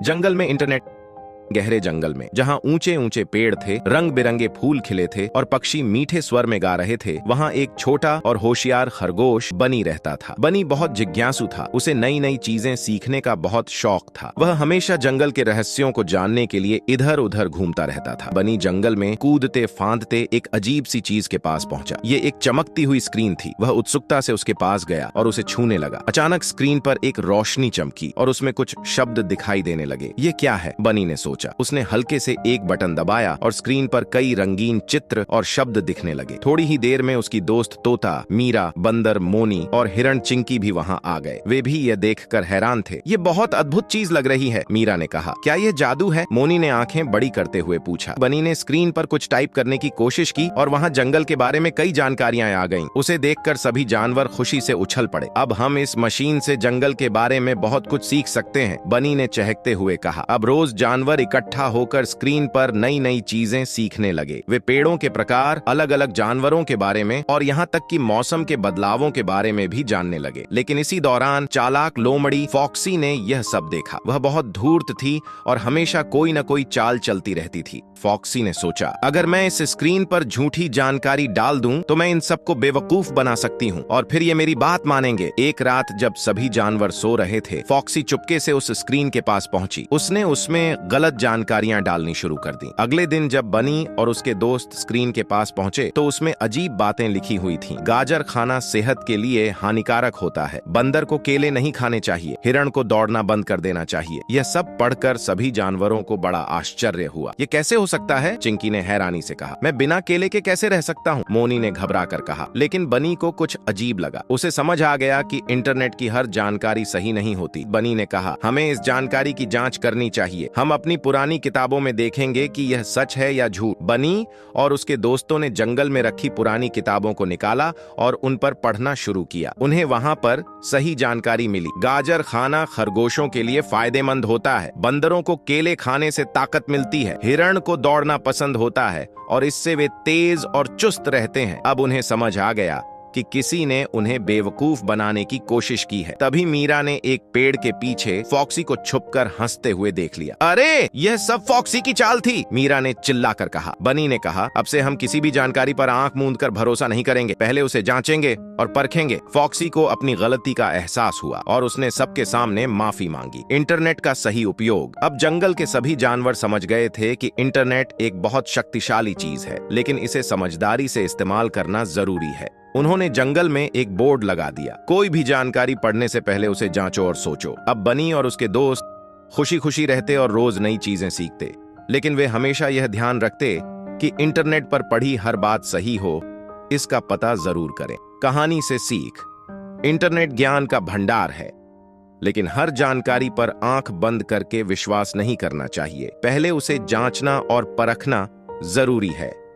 जंगल में इंटरनेट। गहरे जंगल में जहां ऊंचे ऊंचे पेड़ थे, रंग बिरंगे फूल खिले थे और पक्षी मीठे स्वर में गा रहे थे, वहां एक छोटा और होशियार खरगोश बनी रहता था। बनी बहुत जिज्ञासु था। उसे नई नई चीजें सीखने का बहुत शौक था। वह हमेशा जंगल के रहस्यों को जानने के लिए इधर उधर घूमता रहता था। बनी जंगल में कूदते फांदते एक अजीब सी चीज के पास पहुंचा। ये एक चमकती हुई स्क्रीन थी। वह उत्सुकता से उसके पास गया और उसे छूने लगा। अचानक स्क्रीन पर एक रोशनी चमकी और उसमें कुछ शब्द दिखाई देने लगे। ये क्या है? बनी ने सोचा। उसने हल्के से एक बटन दबाया और स्क्रीन पर कई रंगीन चित्र और शब्द दिखने लगे। थोड़ी ही देर में उसकी दोस्त तोता, मीरा, बंदर मोनी और हिरण चिंकी भी वहां आ गए। वे भी यह देखकर हैरान थे। ये बहुत अद्भुत चीज लग रही है, मीरा ने कहा। क्या ये जादू है? मोनी ने आंखें बड़ी करते हुए पूछा। बनी ने स्क्रीन पर कुछ टाइप करने की कोशिश की और वहां जंगल के बारे में कई जानकारियां आ गईं। उसे देखकर सभी जानवर खुशी से उछल पड़े। अब हम इस मशीन से जंगल के बारे में बहुत कुछ सीख सकते हैं, बनी ने चहकते हुए कहा। अब रोज जानवर इकट्ठा होकर स्क्रीन पर नई नई चीजें सीखने लगे। वे पेड़ों के प्रकार, अलग अलग जानवरों के बारे में और यहाँ तक कि मौसम के बदलावों के बारे में भी जानने लगे। लेकिन इसी दौरान चालाक लोमड़ी फॉक्सी ने यह सब देखा। वह बहुत धूर्त थी और हमेशा कोई न कोई चाल चलती रहती थी। फॉक्सी ने सोचा, अगर मैं इस स्क्रीन पर झूठी जानकारी डाल दूं तो मैं इन सबको बेवकूफ बना सकती हूं और फिर ये मेरी बात मानेंगे। एक रात जब सभी जानवर सो रहे थे, फॉक्सी चुपके से उस स्क्रीन के पास पहुंची। उसने उसमें गलत जानकारियां डालनी शुरू कर दी। अगले दिन जब बनी और उसके दोस्त स्क्रीन के पास पहुंचे तो उसमें अजीब बातें लिखी हुई थीं। गाजर खाना सेहत के लिए हानिकारक होता है, बंदर को केले नहीं खाने चाहिए, हिरण को दौड़ना बंद कर देना चाहिए। यह सब पढ़कर सभी जानवरों को बड़ा आश्चर्य हुआ। ये कैसे हो सकता है? चिंकी ने हैरानी से कहा। मैं बिना केले के कैसे रह सकता हूँ? मोनी ने घबरा कर कहा। लेकिन बनी को कुछ अजीब लगा। उसे समझ आ गया कि इंटरनेट की हर जानकारी सही नहीं होती। बनी ने कहा, हमें इस जानकारी की जांच करनी चाहिए। हम अपनी पुरानी किताबों में देखेंगे कि यह सच है या झूठ। बनी और उसके दोस्तों ने जंगल में रखी पुरानी किताबों को निकाला और उन पर पढ़ना शुरू किया। उन्हें वहां पर सही जानकारी मिली। गाजर खाना खरगोशों के लिए फायदेमंद होता है, बंदरों को केले खाने से ताकत मिलती है, हिरण को दौड़ना पसंद होता है और इससे वे तेज और चुस्त रहते हैं। अब उन्हें समझ आ गया कि किसी ने उन्हें बेवकूफ बनाने की कोशिश की है। तभी मीरा ने एक पेड़ के पीछे फॉक्सी को छुपकर हंसते हुए देख लिया। अरे, यह सब फॉक्सी की चाल थी, मीरा ने चिल्लाकर कहा। बनी ने कहा, अब से हम किसी भी जानकारी पर आंख मूंद कर भरोसा नहीं करेंगे, पहले उसे जांचेंगे और परखेंगे। फॉक्सी को अपनी गलती का एहसास हुआ और उसने सबके सामने माफी मांगी। इंटरनेट का सही उपयोग। अब जंगल के सभी जानवर समझ गए थे कि इंटरनेट एक बहुत शक्तिशाली चीज है, लेकिन इसे समझदारी से इस्तेमाल करना जरूरी है। उन्होंने जंगल में एक बोर्ड लगा दिया, कोई भी जानकारी पढ़ने से पहले उसे जांचो और सोचो। अब बनी और उसके दोस्त खुशी खुशी रहते और रोज नई चीजें सीखते, लेकिन वे हमेशा यह ध्यान रखते कि इंटरनेट पर पढ़ी हर बात सही हो, इसका पता जरूर करें। कहानी से सीख। इंटरनेट ज्ञान का भंडार है, लेकिन हर जानकारी पर आंख बंद करके विश्वास नहीं करना चाहिए। पहले उसे जांचना और परखना जरूरी है।